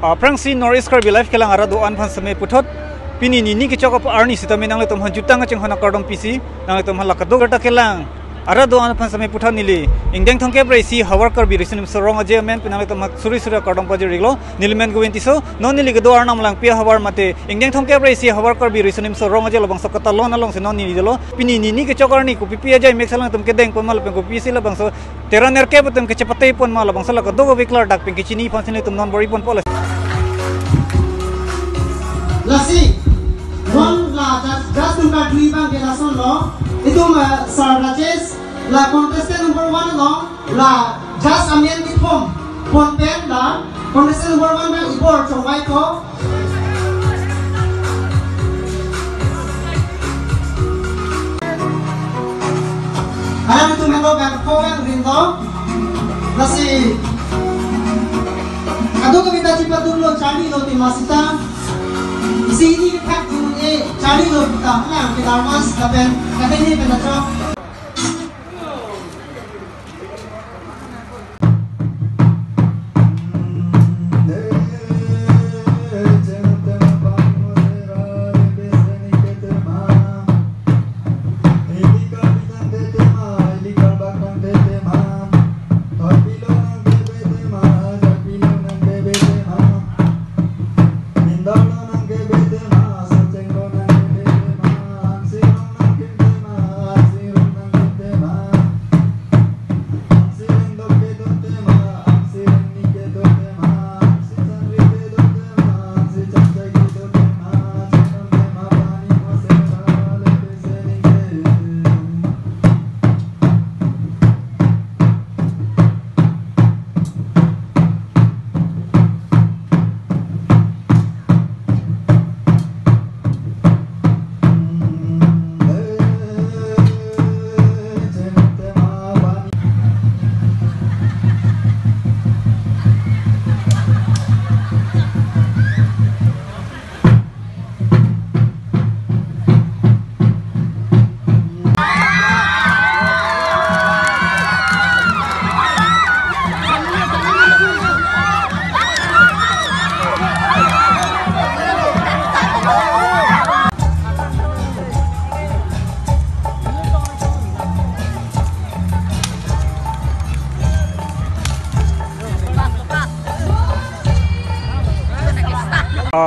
Aprang si Norris Karbi life kelang ara doan pan same putot pini ni ke chok arni sitami nang le tom han jutang cheng hana kardom pc nang le tom han lakado gata kelang ara doan pan same putot nili ingdeng thongke bre si hawar karbi risin sorong aje men pinang le tom suri suri kardom paje riglo nilmen gwenti so non nili ke doar nam lang pia hawar mate ingdeng thongke bre si hawar karbi risin sorong aje lobang sokata lon along se non nili delo pini ni ke chok arni ko pipi aje meksalang tom ke deng pon mal pen ko pc labang so tera nerke betum ke cepate pon mal labang so lakado go viklar dak pen ke chini pan sine tom non bori pon pol Lasi, non la just number 3 bang ke lason lo, itu Sir Rajesh la contestant number 1 lo, la just amien di pom pen la contestant number 1 bang ibor chomai ko. Alam itu melo bang ko bang rindo, lasi, ado kami tadi patulog cari lo timasita. Sini pak tu cari lo kita mana kita mas kapan kata ini penatro.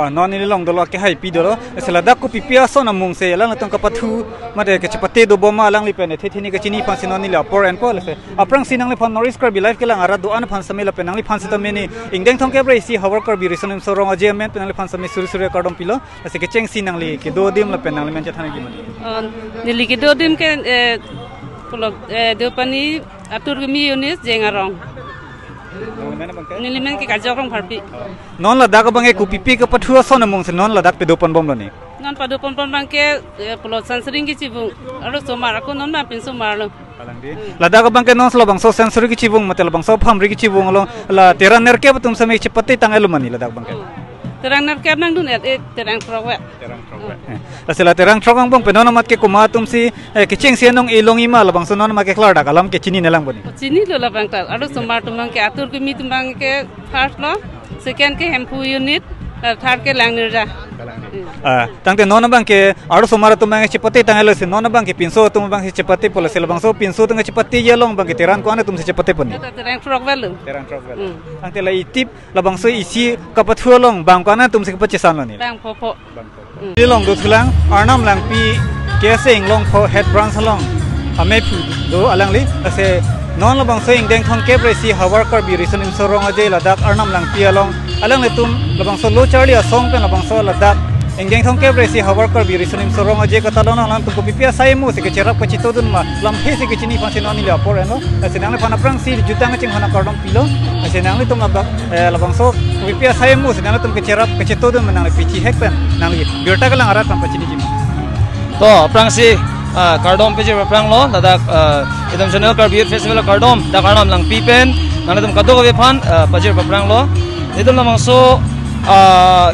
Non ini long dolo ke hai pi dolo selada ko pipia so na mung se lang tong kapathu mate ke chapate do boma lang li pene thethini ke chini pan sinon ni la por and pol se aprang sinang le pan Norris Karbi life ke lang ara do an pan samela penang li pan sitameni ingdeng thong ke bre si hawar Karbi risonim so rong aje men penang li pan same suri suri kardom pilo se ke cheng sinang li ke do dim la penang li men chathana ki mani nili ke do dim ke polo do pani atur mi unis jengarong nilimen ke kajorong parpi non la dak bange ku pipi ke pathu so na mung se non la dak pe do pon bom lo ni non padu pon bang ke polo sansring ki chibung aro somar aku non ma pin somar lo la dak bang ke non slo bang so sensory ki chibung matel bang so pham ri ki chibung lo la tera ner ke tum same chipate tangai lo mani la dak bang ke terang ner ke nang dun terang prowe asela terang trokang bang penon mat ke kuma tum si ke cheng sianong ilong ima la bang so non ma ke klar dak alam ke chini nelang bani chini lo la bang ta aro somar tum ke atur ke mi tum bang ke first lo second ke hempu unit third ke lang nirja tangte non bang ke aro somara tum bang chipate tangai lo se non bang ke pinso tum bang se chipate pol se bang so pinso tung chipate yelong bang ke teran ko ane tum se chipate pon terang trokvel tangte la itip la bang so isi kapathu long bang ko ane tum se pache san lo ni bang popo long do thulang arnam lang pi ke se inglong pho head branch long ame phu do alang li ase non la bang so ingdeng thong ke bre si hawar Karbi risin so rong aje la dak arnam lang pi along alang le tum la bang so lo charli a song pen la bang so la dak ingdeng thong ke bre si hawar Karbi risin so rong aje ka talona lang tum ko pipia sai mu se ke cherap ka chitodun ma lam he se ke chini pa se non ni la por no ase nang le pana prang si jutang ching hana kardom pilo ase nang le tum la bang so pipia sai mu se nang le tum ke cherap ka chitodun ma nang le pichi hek pen nang le biota ka lang arat pa chini jim to prang si kardom pe je prang lo dadak international Karbi festival kardom da kardom lang pipen nang le tum kado ko phan pajir prang lo idom lamang so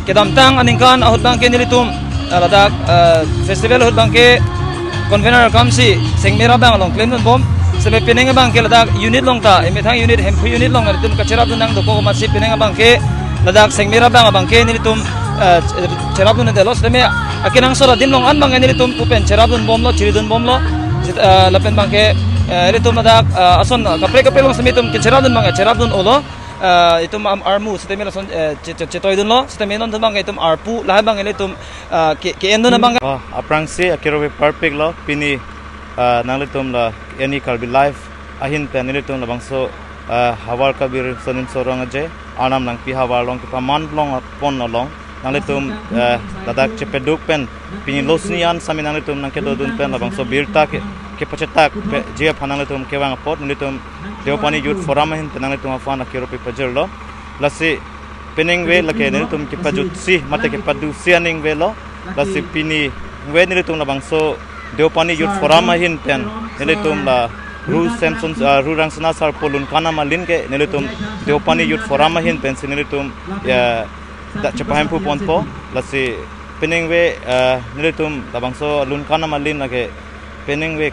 kedam tang aningkan ahut bang ke nilitum ladak festival ahut bang ke convener kamsi sengmera bang long claim bom sebe peneng bang ke ladak unit long ta eme thang unit hempu unit long nang tum kachera dun nang do ko masih peneng bang ke ladak sengmira bang abang ke nilitum cerabun de los deme akinang sora dim long an bang nilitum pupen cerabun bomlo chiridun bomlo lapen bang ke nilitum ladak ason kapre long semitum ke cerabun bang cerabun olo itum armu sistem lason cetoidun lo sistem non bang itum arpu lah bang nilitum ke endun bang aprang si akiro perfect lo pini nalitum la any kalbi life ahin pe nilitum la bangso hawar kabir sonim sorong aje anam nang pi hawar long ki paman long pon long nalitum dadak cepeduk pen pini losnian sami nalitum nang kedodun pen la bangso birta ke pacetak je panalitum ke wang pot nalitum deopani youth forum ahin pe nalitum afan akiro pi pajer lo lasi pening we lake nalitum ki pajut si mate ke padu sianing we lo lasi pini we nalitum la bangso deopani youth forum ahin pen nalitum la Ru Samson Ru Rangsana sar polun kana malin ke nilitum deopani youth forum hin pensi nilitum ya da chapaham pu ponpo lasi pening we nilitum labangso lun kana malin lage pening we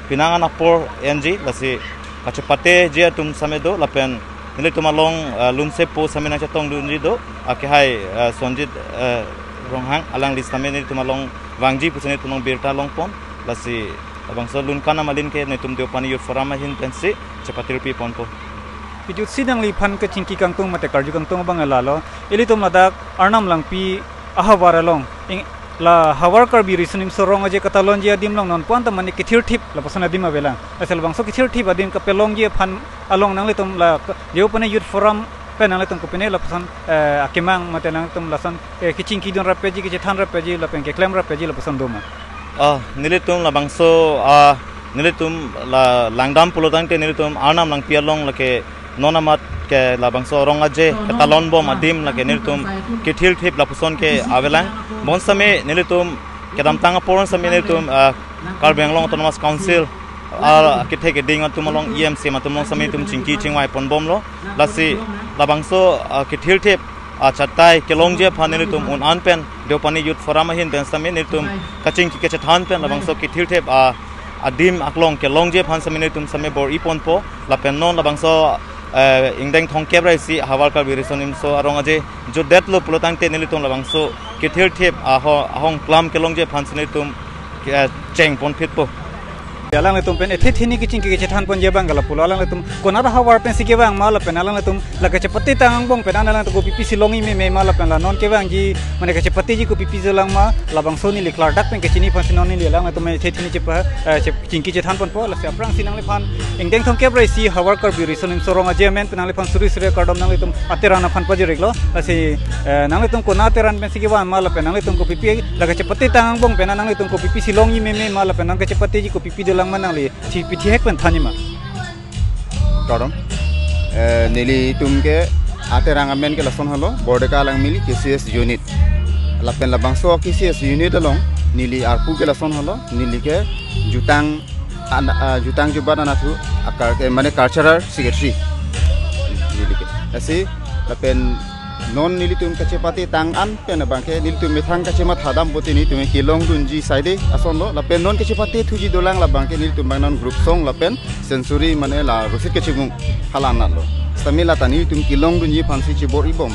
pinangan apor NG lasi kachapate je tum samedo lapen nilitum along lun sepo samina chatong dunji do akihai sonjit ronghang alang listame nilitum along wangji pusane tunong birta long pon lasi abang salun kana malin ke netum deopani youth forum hin pensi cepatir pi ponpo Pijut sidang li phan ke chingki kangtung mate karju kangtung bang lalo eli tom ladak arnam lang pi ahawara long la hawar kar bi risunim sorong aje katalon je adim long non pon tamani kithir thip la pasana dim avela asal bang so kithir thip adim ka pelong je phan along nang le tom la deopani youth forum penang le tom ko pene la pasan akemang mate nang tom lasan kichingki don rapeji ke than rapeji la pen ke claim rapeji la pasan doma nilitum la bangso nilitum la langdam pulotang te nilitum anam lang pialong lake nonamat ke la bangso rong aje katalon bom adim lake nilitum kithil thip la puson ke avelang bon same nilitum kedam tanga poron same nilitum Karbenglong Autonomous Council kithe ke ding atumolong EMC matumong same tum chingki chingwai pon bom lo lasi la bangso kithil thip chatai kelongje phaneli tum un anpen deopani youth forum hin ben sami nitum kaching ki kecha than pen labang so ki thilthep adim aklong kelongje phan sami nitum sami bor ipon po la pen non labang so ingdeng thong kebrai si hawar ka birisonim so arong aje jo detlo pulotang te nelitum labang so ki thilthep ahong klam kelongje phan sami nitum cheng pon fit po alang letum pen ethethini ki chingki ke than pon je bang gala pulo alang letum konara hawar pen si ke bang mala pen alang letum la ke chepati tang bong pen alang to pipi silongi me mala pen la non ke bang ji mane ke chepati ji ko pipi zelang ma labang soni li klar dak pen ke chini phan sinon ni alang letum ethethini chepa chingki che than pon po la se aprang sinang le phan engdeng thong kebrai si hawar kar bi risonim sorong aje men pen le phan suri suri kardom nang letum aterana phan paje reglo ase nang letum ko na teran pen si ke bang mala pen nang letum ko pipi la ke chepati tang bong pen nang letum ko pipi silongi me mala pen nang ke chepati ji ko pipi manang li piti hek pen thani ma todom nili tumke ate rangamen ke lason halo bordeka lang mili KCS unit lapen labang so KCS unit along nili arpu ke lason halo nili ke jutang jubana natu akar ke mane cultural secretary nili ke asi lapen non nilitum kacepati tangan pen bangke nilitum methang kacemat hadam boti ni tume kilong dunji side ason lo lapen non kacepati thuji dolang la bangke nilitum bangnon group song lapen sensory mane la rosit kecimung halan lo stamila tani tum kilong dunji phansi cibor ibom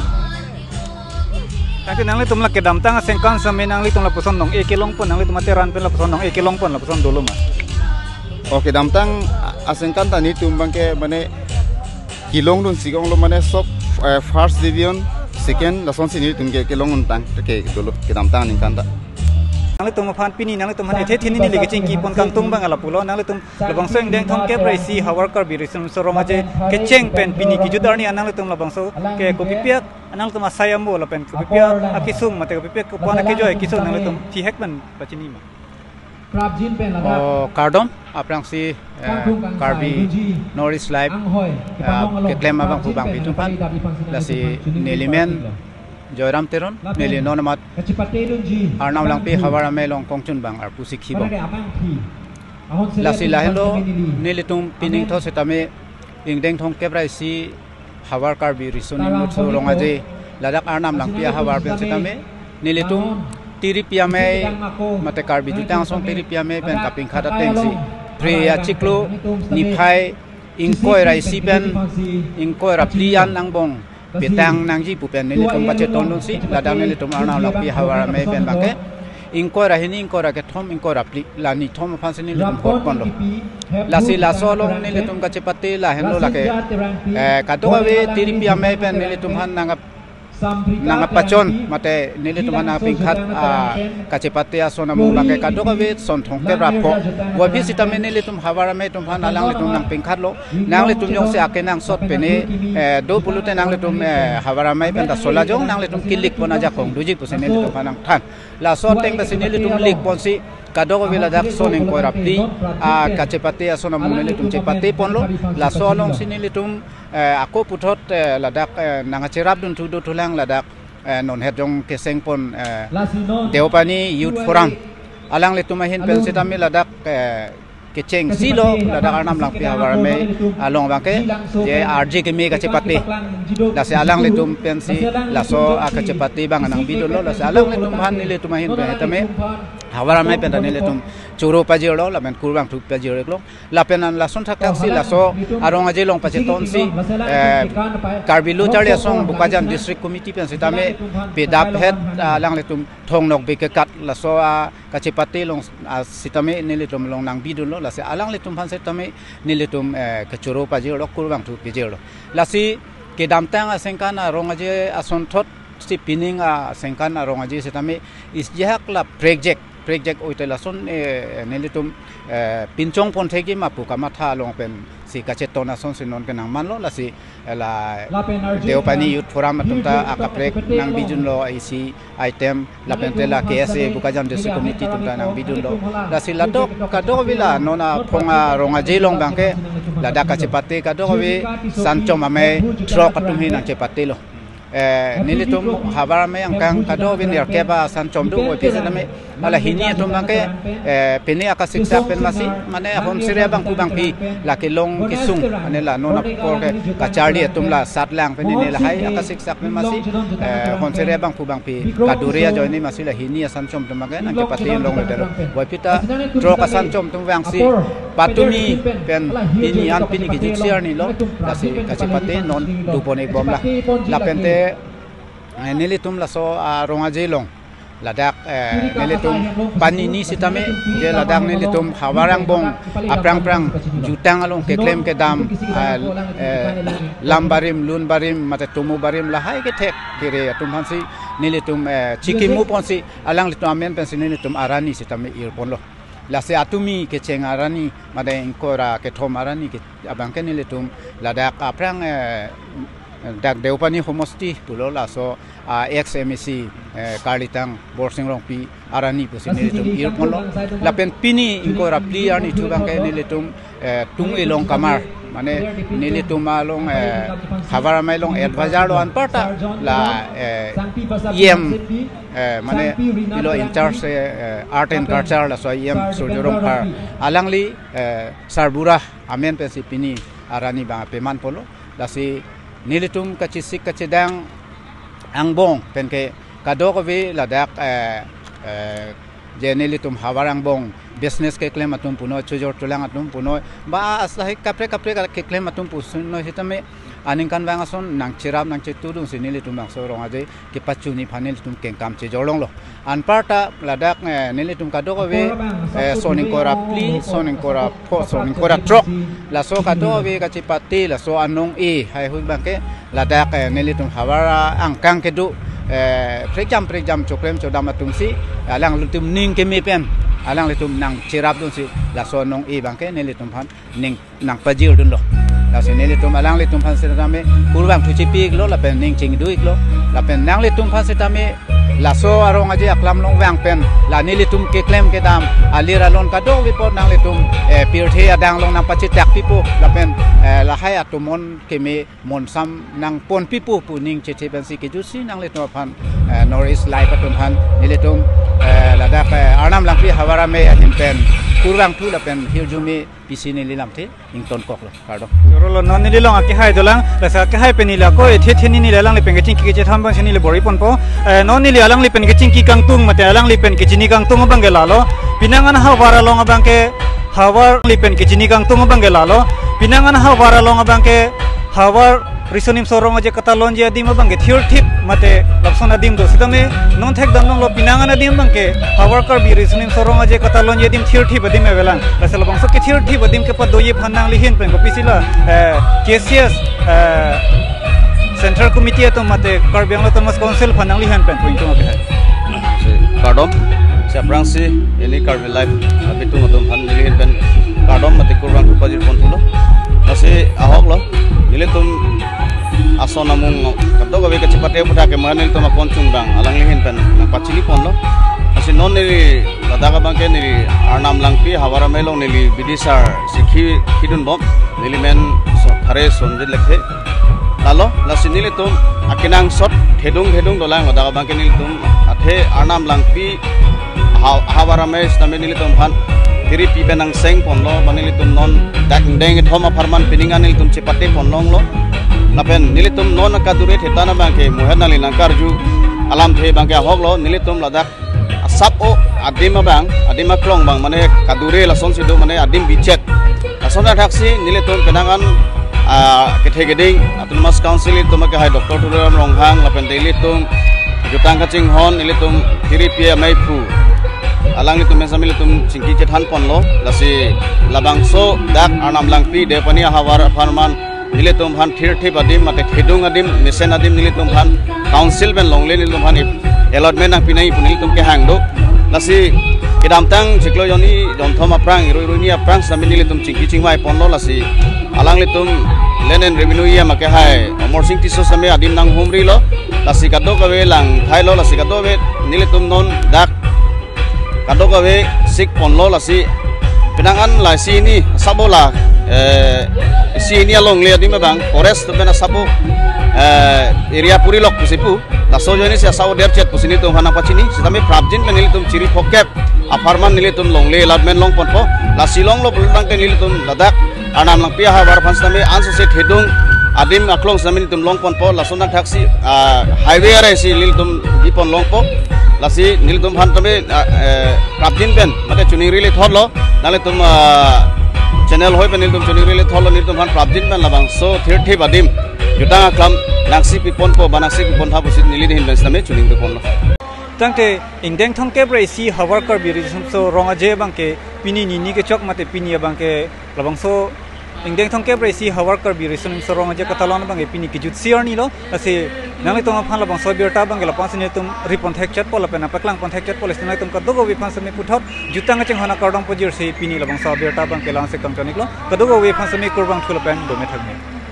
tak nang litum la kedam tang sengkan same nang litum la puson nong kilong pon nang litum materan pen la puson nong kilong pon la puson dolo ma oke dam tang asengkan tani tum bangke mane kilong dun sigong lo mane sop first division second lason sini tumge kelong untang ke dulu kedam tang ningkanta nang litum phan pini nang litum han ethethini ni lege chingki pon kang tung bang ala pulo nang litum labang so engdeng thong kebrai si hawar kar bi risom sorong aje ke cheng pen pini ki judarni nang litum labang so ke kopipiak nang litum asayambo la pen kopipiak akisung mate kopipiak ko pon ke joy kisung nang litum thi hekman bachini ma Kardom aprang si Karbi Norris Live ke claim abang pubang pitumpan la si Nelimen Joyram Teron Neli Nonamat Arnam lang pi hawara melong kongchun bang ar pusik hibong la si lahelo nelitum pining tho setame ingdeng thong kebrai si hawar Karbi risoni mutso longaje ladak arnam lang pi hawar pen setame nelitum tiri piame mate Karbi jutang song tiri piame pen kaping khata tengsi priya chiklo niphai ingkoi rai si pen ingkoi raplian angbong petang nangji pupen nili tum bache tonun si ladang nili tum arna lapi hawara me pen bangke ingkora hini ingkora ke thom ingkora pli lani thom phansi nili tum pot kon lo lasi la solo nili tum kache pati la henlo la ke katoga we tiripi ame pen nili tum han nanga pachon mate nili tum han pingkhat kache pati asona mu bangke katoga we son thong ke rapo wa bi sitame nili tum hawara me tum han alang tum nang pingkhat lo nang le tum yong se akenang sot pene do pulute nang le tum hawara me pen da sola jong nang le tum kilik pona ja kong duji pusen nili tum hanang than la so teng da sinili tum lik ponsi kadogo vila dak soning ko rapli kacepati asona muneli tum cepati ponlo la solong sinili tum ako puthot ladak nangacherap dun tudo tulang ladak non hedong keseng pon Deopani Youth Forum alang le tumahin pel sitami ladak keceng silo ladak arnam lang pihawarame along bangke je RJ kemi kacepati la se alang le tum pensi la so kacepati bang anang bidolo la se alang le tum han nile tumahin pe tame hawara mai pen nile tum churo pajiro la men kurbang tu pajiro lo la penan la son thak si la so arong aje long pache ton si karbilu chari song bukajan district committee pen sitame pedap head alang le tum thong nok be kat la so kacepati long sitame nile tum long nang bidolo la se alang le tum han sitame nile tum kachuro pajiro kurbang tu pajiro la si ke damtang asengkan arong aje ason thot si pining sengkan arong aje sitame isjahak la project oitelason nelitum pincong pon thegi mapu kamatha long pen si kachetona son sinon kenang manlo la si la Deopani Youth Forum atumta akaprek nang bijun lo IC item la pentela KSA bukajan district committee tumta nang bijun lo la si ladok kadok vila nona ponga ronga jelong bangke la da kachepate kadok we sanchom ame trok atum hin nang chepate lo nilitum habar me angkang kado bin yarkeba sanchom du opisa name ala hini atum bangke peni akasiksa pen masi mane hon sire bang ku bang pi la kelong kisung ane la nona porke kacharli atum la satlang pen ni la hai akasiksa pen masi hon sire bang ku bang pi kaduria joini masi la hini sanchom tum bangke nang pati long ledero wapita tro ka sanchom tum bang si patumi pen ini an pini ki jiksiar ni lo la si kachipate non dupone bom la pente nilitum la so ronga jelong ladak nilitum panini sitame je ladak nilitum hawarang bong aprang jutang along ke claim ke dam lambarim lunbarim mate tumu barim la hai ke thek kire tum hansi nilitum chikimu ponsi alang litum amen pensi nilitum arani sitame irpon lo la se atumi ke cheng arani made inkora ke thom arani ke abangke nilitum ladak aprang dak Deopani homosti pulo la so XMC Karlitang Borsing Rong pi arani pusini tum irpolo la pen pini inko rapli arni thubang ke nilitum tung elong kamar mane nilitum along khavara mailong advisor lo anparta la em mane pilo in charge art and culture la so em surjorong par alangli sarbura amen pensi pini arani ba peman polo la si nilitum kachisik kachedang angbong penke kadokovi ladak je nilitum hawarang bong business ke claim atum puno chujor tulang atum puno ba aslahi kapre ke claim atum puno hitame aningkan bangason nang chirap nang chitudung sinilitum bang sorong ade ke pachuni phanil tum kengkam che jorong lo anparta ladak nilitum kadokovi soning kora pli soning kora po soning kora trok la so kadokovi kachipati la so anong e hai hui bangke ladak nilitum hawara angkang kedu prejam chokrem chodam atumsi alang lutum ning kemi pen alang lutum nang chirap dun si la so nong e bangke nilitum phan ning nang pajil dun lo la se nilitum alang litum phan setame kurbang thuchi pik lo la pen ning ching duik lo la pen nang litum phan setame la so arong aje aklam long wang pen la nilitum ke claim ke dam alira lon ka do report nang litum pirthe adang long nang pachi tak pipo la pen la hai atumon kemi mon sam nang pon pipo pu ning che pen si ke jusi nang litum phan Norris live atum phan nilitum la da arnam lang pi hawara me ahin pen kurang tu la pen hirjumi pisini lilam the ington kok lo kardo rolo non ni long aki hai dolang la sa ka hai penila ko the theni ni lang le pen ke che tham bang sini le bori pon po non ni alang le pen ke chingki kang tung mate alang le pen ke chini kang tung bang ge lalo pinangan hawara long bang ke hawar le pen ke chini kang tung bang ge lalo pinangan hawara long bang ke hawar risonim sorong aja Catalonia adim bang ke thiur thip mate lapson adim do sidame non thek dan lo pinangan adim bang ke power kar bi risonim sorong aja Catalonia adim thiur thip adim evelang lasel bang so ke thiur thip adim ke pad doye phanang lihin pen ko pisila KCS Central Committee atau mate Karbiang Autonomous Council phanang lihan pen point tu apa Kardom siapa sih ini Karbi Life tapi tu ngatum han lihin pen Kardom mate kurang kupajir pon tulo masih ahok lo nilai tum aso namung kadok gawe kecepatan budak kemana itu mak koncung bang alang lihin pen nampak cili pon lo masih non nili ladaka bangke nili arnam langpi hawara melong nili bidisar sikhi hidun bom nili men thare sonjil lekhe lalu nasi nili tum akinang sot hedung dolang ladaka bangke nili tum athe arnam langpi hawara mes nami nili tum han diri pipenang seng ponlo manili tum non deng thoma farman piningan nili tum cepate ponlong lo lapen nili tum non kadure thetana bangke muhenali nangkarju alam the bangke hok lo nili tum ladak asap o adim klong bang mane kadure lason sido mane adim bicet lason taksi nili tum penangan kethe geding autonomous council tum ke hai doktor turam ronghang lapen daily tum jutang kacing hon nili tum diri pia maipu alang itu mesamil itu cingki cethan ponlo lasi labangso dak arnam langpi depani hawar farman nile tum han thir adim mate khedung adim mesen adim nile tum han council ben longle nile tum han allotment ang pinai punil tum ke hangdo lasi kidam tang chiklo yoni donthom aprang iroi aprang sami nile tum cingki cingmai ponlo lasi alang litum lenen revenue ya make hai amor sing tiso sami adim nang humri lo lasi kadok gawe lang thailo lasi kadok we nile tum non dak kadok gawe sik ponlo lasi pinangan la si ini sabola si ini along le adim bang forest tu bena sabo area puri lok pusipu laso joni sia sawo der chet pusini tum hana pachini sitame prabjin menili tum ciri pokep aparman nili tum long le ladmen long ponpo la silong lo bulbang te nili tum ladak anam lang pia ha war pan sitame anso se thedung adim aklong sitame tum long ponpo lasona taxi highway are si nili tum dipon long po lasi nili tum han tame prabjin ben mate chuni rile thorlo nale tum channel hoi ben nili tum chuni rile thorlo nili tum han prabjin ben labang so thirthi badim jutang aklam naksi pipon po banaksi pipon tha busit nili hin ben sitame chuni pipon lo tangte ingdeng thong kebre si hawar kar bi risum so ronga je bangke pini ni ke chok mate pini bangke labang so ingdeng thong kebre si hawar kar bi risum so ronga je katalon bangke pini ki jut siar ni lo ase nang to phan labang so birta bangke la pas ne tum ripon thek chat pol pena paklang pon thek chat pol sna tum kadogo we phan same puthot jutang cheng hana kardong pojir se pini labang so birta bangke la se kam tonik lo kadogo we phan same kurbang thul pen do me thakme